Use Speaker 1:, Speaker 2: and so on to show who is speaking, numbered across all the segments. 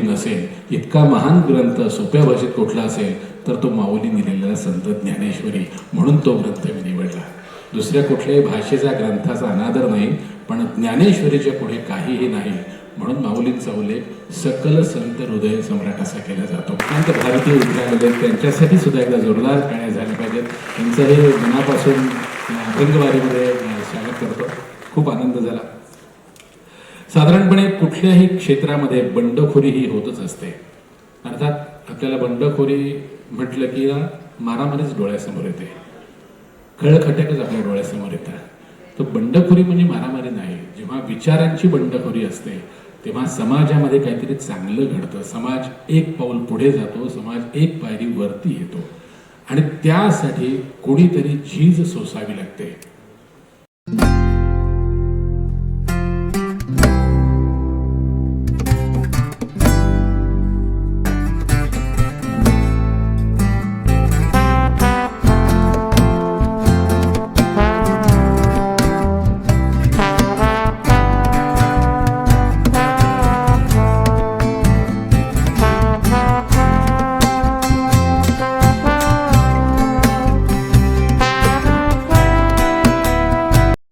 Speaker 1: नसेल, इतका महान ग्रंथ सोप्या भाषेत कुठला असेल तर तो माऊलींनी लिहिलेला संत ज्ञानेश्वरी, म्हणून तो ग्रंथ मी निवडला. दुसऱ्या कुठल्याही भाषेचा ग्रंथाचा अनादर नाही, पण ज्ञानेश्वरीच्या पुढे काहीही नाही, म्हणून माऊलींचा उल्लेख सकल संत हृदय सम्राट असा केला जातो. संत भारतीय विद्यालय त्यांच्यासाठी सुद्धा एकदा जोरदार टाळ्या झाल्या पाहिजेत. त्यांचंही मनापासून अभंगवारीमध्ये स्वागत करतो. खूप आनंद झाला. साधारणपणे कुठल्याही क्षेत्रामध्ये बंडखोरी ही होतच असते. अर्थात आपल्याला बंडखोरी म्हटलं की ना मारामारीच डोळ्यासमोर येते, खळखटकच आपल्या डोळ्यासमोर येतात. तो बंडखोरी म्हणजे मारामारी नाही. जेव्हा विचारांची बंडखोरी असते तेव्हा समाजामध्ये काहीतरी चांगलं घडतं, समाज एक पाऊल पुढे जातो, समाज एक पायरी वरती येतो, आणि त्यासाठी कोणीतरी झीज सोसावी लागते.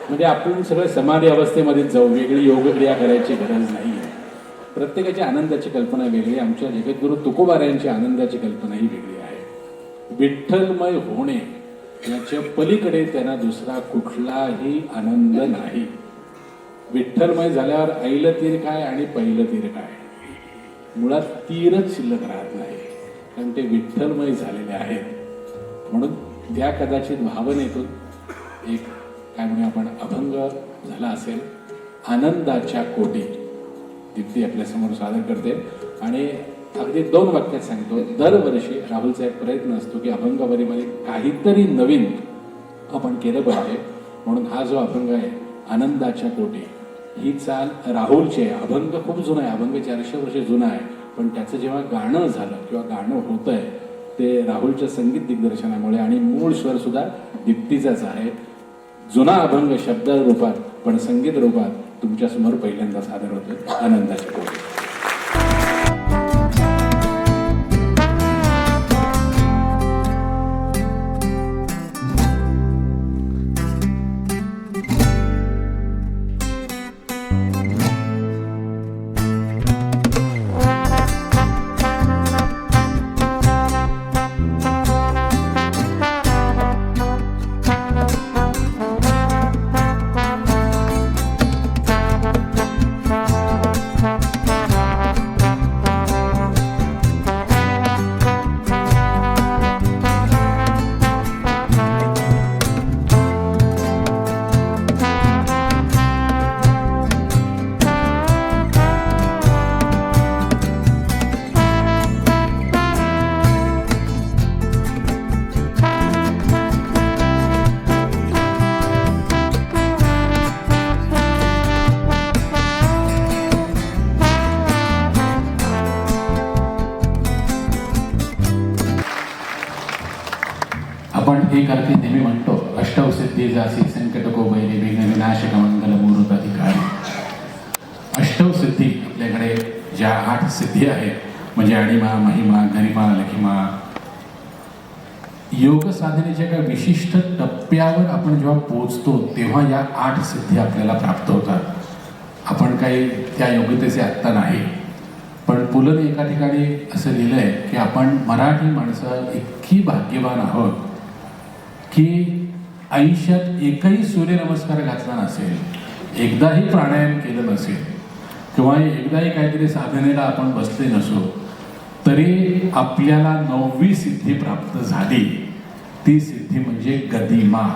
Speaker 1: म्हणजे आपण सगळं समाधी अवस्थेमध्येच जाऊ, वेगळी योगक्रिया करायची गरज नाही आहे. प्रत्येकाची आनंदाची कल्पना वेगळी. आमच्या जगद्गुरु तुकोबारायांची आनंदाची कल्पना ही वेगळी आहे. विठ्ठलमय होणे याच्या पलीकडे त्यांना दुसरा कुठलाही आनंद नाही. विठ्ठलमय झाल्यावर आईलं तीर काय आणि पहिलं तीर काय, मुळात तीरच शिल्लक राहत नाही, कारण ते विठ्ठलमय झालेले आहेत. म्हणून त्या कदाचित भावनेतून एक काय म्हणूया आपण अभंग झाला असेल. आनंदाच्या कोटी दीप्ती आपल्यासमोर सादर करते, आणि अगदी 2 वाक्यात सांगतो. दरवर्षी राहुलचा एक प्रयत्न असतो की अभंगवारीमध्ये काहीतरी नवीन आपण केलं पाहिजे, म्हणून हा जो अभंग आहे आनंदाच्या कोटी, ही चाल राहुलची आहे. अभंग खूप जुना आहे, अभंग 400 वर्ष जुना आहे, पण त्याचं जेव्हा गाणं झालं किंवा गाणं होतं आहे ते राहुलच्या संगीत दिग्दर्शनामुळे, आणि मूळ स्वर सुद्धा दीप्तीचाच आहे. जुना अभंग शब्द रूपात पण संगीत रूपात तुमच्यासमोर पहिल्यांदा सादर होतो. आनंदाच्या कोटी. आपण एक अर्थी नेहमी म्हणतो, अष्टौ सिद्धी जासी संकट को बैरी विघ्न विनाशक मंगल मूर्त अधिकारी. अष्टौ सिद्धी आपल्याकडे ज्या 8 सिद्धी आहेत, म्हणजे अणिमा, महिमा, गरिमा, लखिमा. योग साधनेच्या एका विशिष्ट टप्प्यावर आपण जेव्हा पोहोचतो तेव्हा या 8 सिद्धी आपल्याला प्राप्त होतात. आपण काही त्या योग्यतेचे आत्ता नाही, पण पुलंनी एका ठिकाणी असं लिहिलंय की आपण मराठी माणसं इतकी भाग्यवान आहोत की आयुष्यात एकही सूर्यनमस्कार घातला नसेल, एकदाही प्राणायाम केलं नसेल, किंवा एकदाही काहीतरी साधनेला आपण बसले नसो, तरी आपल्याला 9वी सिद्धी प्राप्त झाली. ती सिद्धी म्हणजे गदिमा.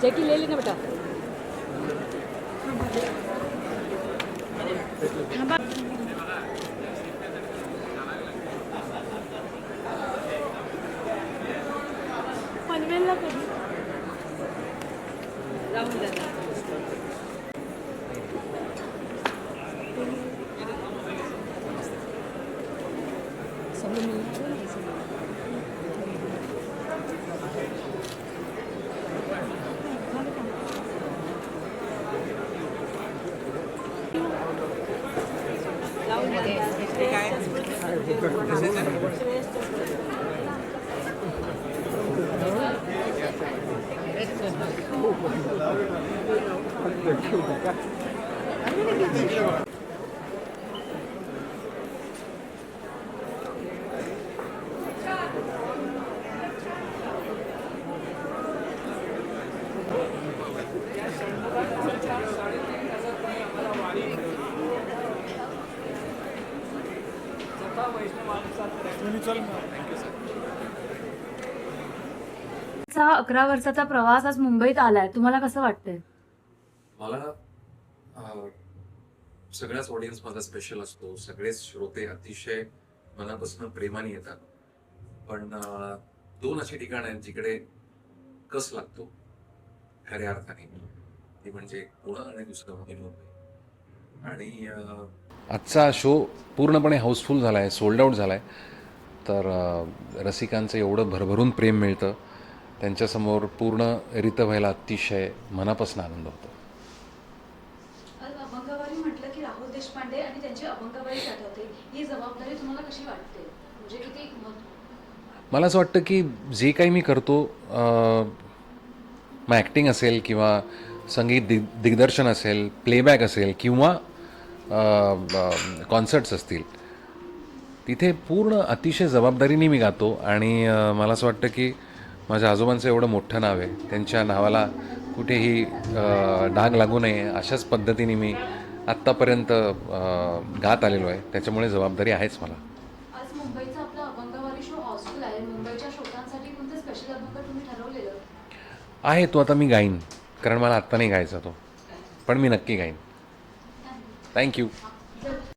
Speaker 2: जैकी ले लेना बेटा. पनवेलला कधी राहून जाणार.
Speaker 3: चा 11 वर्षाचा प्रवास आज मुंबईत आलाय, तुम्हाला कसं वाटतंय?
Speaker 4: मला सगळ्याच ऑडियन्स माझा स्पेशल असतो. सगळेच श्रोते अतिशय मनापासून प्रेमाने येतात. पण दोन अशी ठिकाणं आहेत जिकडे कस लागतो खऱ्या अर्थाने, ती म्हणजे पुणे आणि दुसरं म्हणजे मुंबई. आणि आजचा शो पूर्णपणे हाऊसफुल झाला आहे, सोल्ड आऊट झाला आहे. तर रसिकांचं एवढं भरभरून प्रेम मिळतं, त्यांच्यासमोर पूर्ण रित व्हायला अतिशय मनापासून आनंद होतो.
Speaker 3: अभंगवारी म्हटलं की राहुल देशपांडे आणि त्यांची अभंगवारी आठवते. ही जबाबदारी तुम्हाला कशी वाटते? म्हणजे किती
Speaker 4: मला असं वाटतं की जे काही मी करतो, मग ॲक्टिंग असेल किंवा संगीत दिग्दर्शन असेल, प्लेबॅक असेल किंवा कॉन्सर्ट्स असतील, तिथे पूर्ण अतिशय जबाबदारीने मी गातो. आणि मला असं वाटतं की माझ्या आजोबांचं एवढं मोठं नाव आहे, त्यांच्या नावाला कुठेही डाग लागू नये अशाच पद्धतीने मी आत्तापर्यंत गात आलेलो आहे. त्याच्यामुळे जबाबदारी आहेच मला.
Speaker 3: आज मुंबईचा आपला अभंगवारी शो हाऊसफुल आहे. मुंबईच्या श्रोतांसाठी कोणते स्पेशल अभंग तुम्ही ठरवलेलं
Speaker 4: आहे तो आता मी गाईन, कारण मला आत्ता नाही गायचा तो, पण मी नक्की गाईन. थँक्यू.